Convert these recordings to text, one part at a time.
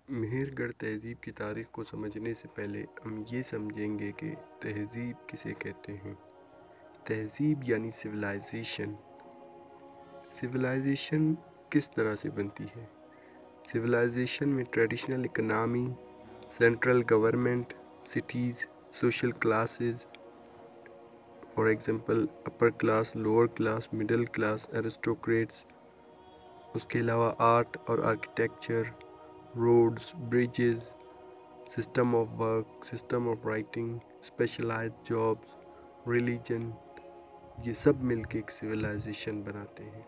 مہر گڑھ تہذیب کی تاریخ کو سمجھنے سے پہلے ہم یہ سمجھیں گے کہ تہذیب کسے کہتے ہیں۔ تہذیب یعنی سویلائزیشن۔ سویلائزیشن کس طرح سے بنتی ہے؟ سویلائزیشن میں traditional economy, central government, cities, social classes, for example upper class, lower class, middle class, aristocrats, اس کے علاوہ آرٹ اور architecture, roads, bridges, system of work, system of writing, specialized jobs, religion, یہ سب مل کے ایک سویلائزیشن بناتے ہیں۔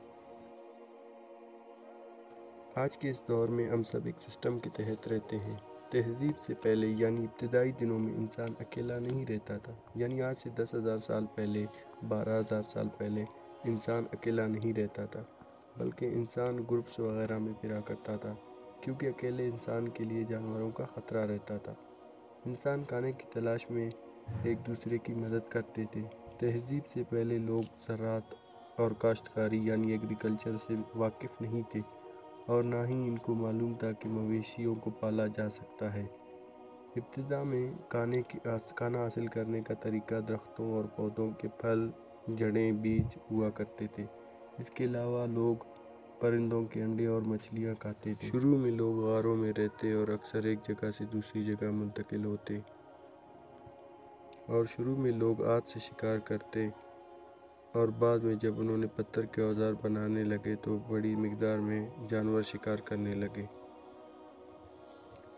آج کے اس دور میں ہم سب ایک سسٹم کے تحت رہتے ہیں۔ تہذیب سے پہلے یعنی ابتدائی دنوں میں انسان اکیلا نہیں رہتا تھا، یعنی آج سے 10,000 سال پہلے، 12,000 سال پہلے انسان اکیلا نہیں رہتا تھا، بلکہ انسان گروپس وغیرہ میں پھرا کرتا تھا، کیونکہ اکیلے انسان کے لیے جانوروں کا خطرہ رہتا تھا۔ انسان کھانے کی تلاش میں ایک دوسرے کی مدد کرتے تھے۔ تہذیب سے پہلے لوگ زراعت اور کاشتکاری یعنی ایگریکلچر سے واقف نہیں تھے، اور نہ ہی ان کو معلوم تھا کہ مویشیوں کو پالا جا سکتا ہے۔ ابتدا میں کھانا حاصل کرنے کا طریقہ درختوں اور پودوں کے پھل، جڑیں، بیج ہوا کرتے تھے۔ اس کے علاوہ لوگ پرندوں کے انڈے اور مچھلیاں کھاتے تھے۔ شروع میں لوگ غاروں میں رہتے اور اکثر ایک جگہ سے دوسری جگہ منتقل ہوتے، اور شروع میں لوگ ہاتھ سے شکار کرتے، اور بعد میں جب انہوں نے پتھر کے اوزار بنانے لگے تو بڑی مقدار میں جانور شکار کرنے لگے۔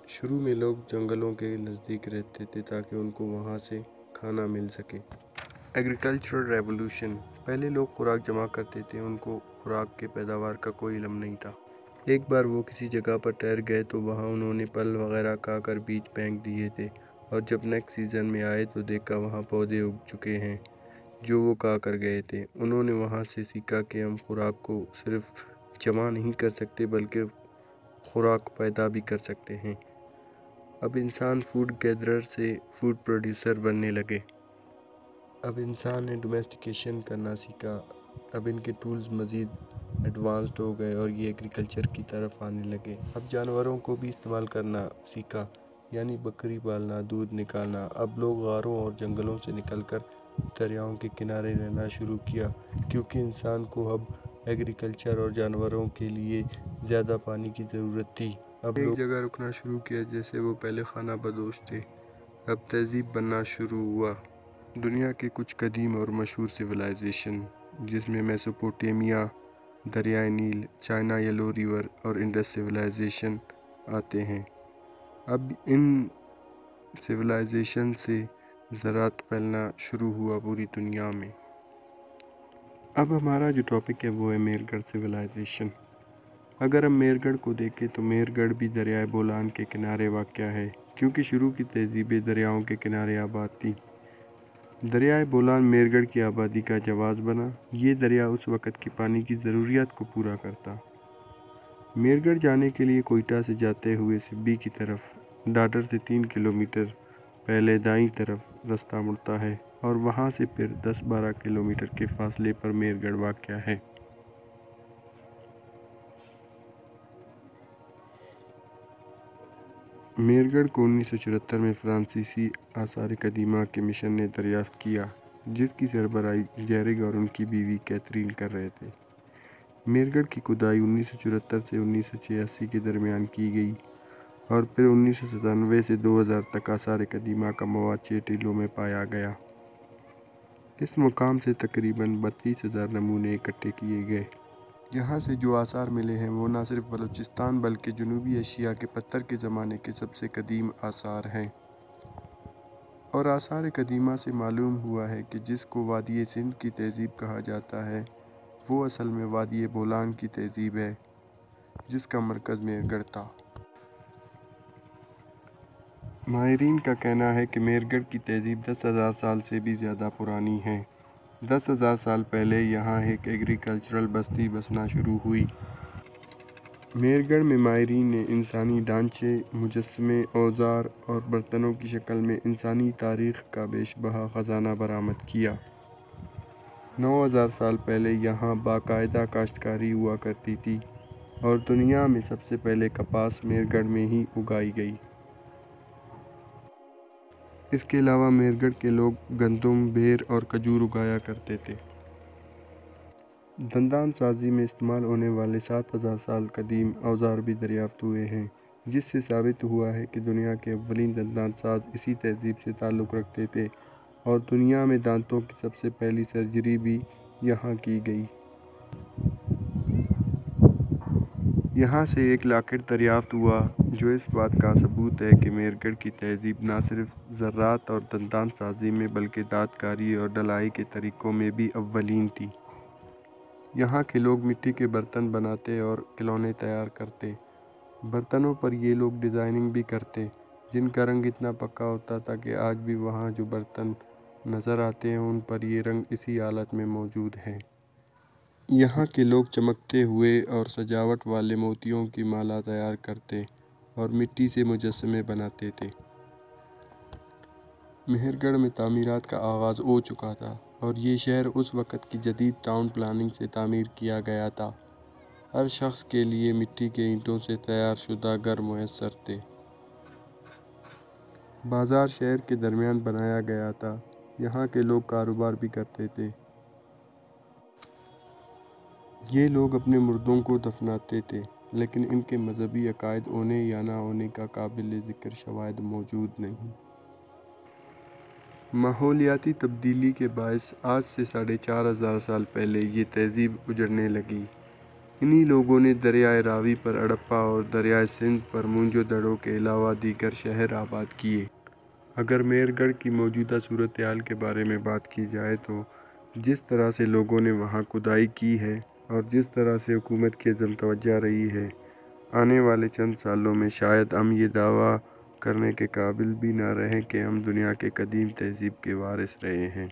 شروع میں لوگ جنگلوں کے نزدیک رہتے تھے تاکہ ان کو وہاں سے کھانا مل سکے۔ Agricultural revolution. پہلے لوگ خوراک جمع کرتے تھے، ان کو خوراک کے پیداوار کا کوئی علم نہیں تھا۔ ایک بار وہ کسی جگہ پر ٹھہر گئے تو وہاں انہوں نے پھل وغیرہ کھا کر بیج پھینک دیے تھے، اور جب نیکسٹ سیزن میں آئے تو دیکھا وہاں پودے اگ چکے ہیں جو وہ کھا کر گئے تھے۔ انہوں نے وہاں سے سیکھا کہ ہم خوراک کو صرف جمع نہیں کر سکتے بلکہ خوراک پیدا بھی کر سکتے ہیں۔ اب انسان فوڈ گیدرر سے فوڈ پروڈیوسر بننے لگے۔ اب انسان نے ڈومیسٹیکیشن کرنا سیکھا۔ اب ان کے ٹولز مزید ایڈوانسڈ ہو گئے اور یہ ایگریکلچر کی طرف آنے لگے۔ اب جانوروں کو بھی استعمال کرنا سیکھا، یعنی بکری پالنا، دودھ نکالنا۔ اب لوگ غاروں اور جنگلوں سے نکل کر دریاؤں کے کنارے رہنا شروع کیا، کیونکہ انسان کو اب ایگریکلچر اور جانوروں کے لیے زیادہ پانی کی ضرورت تھی۔ اب ایک جگہ رکنا شروع کیا جیسے وہ پہلے خانہ بدوش تھے۔ اب تہذیب بننا شروع ہوا۔ دنیا کے کچھ قدیم اور مشہور سویلائزیشن، جس میں میسوپوٹیمیا، دریائے نیل، چائنا یلو ریور اور انڈس سویلائزیشن آتے ہیں۔ اب ان سویلائزیشن سے زراعت پھیلنا شروع ہوا پوری دنیا میں۔ اب ہمارا جو ٹاپک ہے وہ ہے مہر گڑھ سویلائزیشن۔ اگر ہم مہر گڑھ کو دیکھیں تو مہر گڑھ بھی دریائے بولان کے کنارے واقع ہے، کیونکہ شروع کی تہذیبیں دریاؤں کے کنارے آباد تھیں۔ دریائے بولان مہر گڑھ کی آبادی کا جواز بنا۔ یہ دریا اس وقت کی پانی کی ضروریات کو پورا کرتا۔ مہر گڑھ جانے کے لیے کوئٹہ سے جاتے ہوئے سبی کی طرف ڈاڈر سے 3 کلومیٹر پہلے دائیں طرف رستہ مڑتا ہے، اور وہاں سے پھر 10-12 کلومیٹر کے فاصلے پر مہر گڑھ واقع ہے۔ مہر گڑھ کو 1974 میں فرانسیسی آثار قدیمہ کے مشن نے دریافت کیا، جس کی سربراہی جیرگ اور ان کی بیوی کیتھرین کر رہے تھے۔ مہر گڑھ کی کھدائی 1974 سے 1986 کے درمیان کی گئی، اور پھر 1997 سے 2000 تک آثار قدیمہ کا مواد 6 ٹیلوں میں پایا گیا۔ اس مقام سے تقریباً 32,000 نمونے اکٹھے کیے گئے۔ یہاں سے جو آثار ملے ہیں وہ نہ صرف بلوچستان بلکہ جنوبی ایشیا کے پتھر کے زمانے کے سب سے قدیم آثار ہیں۔ اور آثار قدیمہ سے معلوم ہوا ہے کہ جس کو وادی سندھ کی تہذیب کہا جاتا ہے وہ اصل میں وادی بولان کی تہذیب ہے، جس کا مرکز مہر گڑھ تھا۔ ماہرین کا کہنا ہے کہ مہر گڑھ کی تہذیب 10,000 سال سے بھی زیادہ پرانی ہے۔ 10,000 سال پہلے یہاں ایک ایگریکلچرل بستی بسنا شروع ہوئی۔ مہر گڑھ میں ماہرین نے انسانی ڈھانچے، مجسمے، اوزار اور برتنوں کی شکل میں انسانی تاریخ کا بیش بہا خزانہ برآمد کیا۔ 9,000 سال پہلے یہاں باقاعدہ کاشتکاری ہوا کرتی تھی۔ اور دنیا میں سب سے پہلے کپاس مہرگڑھ میں ہی اگائی گئی۔ اس کے علاوہ مہرگڑھ کے لوگ گندم، بیر اور کھجور اگایا کرتے تھے۔ دندان سازی میں استعمال ہونے والے 7000 سال قدیم اوزار بھی دریافت ہوئے ہیں، جس سے ثابت ہوا ہے کہ دنیا کے اولین دندان ساز اسی تہذیب سے تعلق رکھتے تھے اور دنیا میں دانتوں کی سب سے پہلی سرجری بھی یہاں کی گئی۔ یہاں سے ایک لاکٹ دریافت ہوا جو اس بات کا ثبوت ہے کہ مہرگڑھ کی تہذیب نہ صرف زراعت اور دندان سازی میں بلکہ دانت کاری اور ڈھلائی کے طریقوں میں بھی اولین تھی۔ یہاں کے لوگ مٹی کے برتن بناتے اور کھلونے تیار کرتے۔ برتنوں پر یہ لوگ ڈیزائننگ بھی کرتے، جن کا رنگ اتنا پکا ہوتا تھا کہ آج بھی وہاں جو برتن نظر آتے ہیں ان پر یہ رنگ اسی حالت میں موجود ہیں۔ یہاں کے لوگ چمکتے ہوئے اور سجاوٹ والے موتیوں کی مالا تیار کرتے اور مٹی سے مجسمے بناتے تھے۔ مہرگڑھ میں تعمیرات کا آغاز ہو چکا تھا اور یہ شہر اس وقت کی جدید ٹاؤن پلاننگ سے تعمیر کیا گیا تھا۔ ہر شخص کے لیے مٹی کے اینٹوں سے تیار شدہ گھر میسر تھے۔ بازار شہر کے درمیان بنایا گیا تھا۔ یہاں کے لوگ کاروبار بھی کرتے تھے۔ یہ لوگ اپنے مردوں کو دفناتے تھے، لیکن ان کے مذہبی عقائد ہونے یا نہ ہونے کا قابل ذکر شواہد موجود نہیں۔ ماحولیاتی تبدیلی کے باعث آج سے 4500 سال پہلے یہ تہذیب اجڑنے لگی۔ انہی لوگوں نے دریائے راوی پر ہڑپہ اور دریائے سندھ پر موئنجو دڑو کے علاوہ دیگر شہر آباد کیے۔ اگر مہرگڑھ کی موجودہ صورتحال کے بارے میں بات کی جائے تو جس طرح سے لوگوں نے وہاں کھدائی کی ہے اور جس طرح سے حکومت کی عدم توجہ رہی ہے، آنے والے چند سالوں میں شاید ہم یہ دعویٰ کرنے کے قابل بھی نہ رہیں کہ ہم دنیا کے قدیم تہذیب کے وارث رہے ہیں۔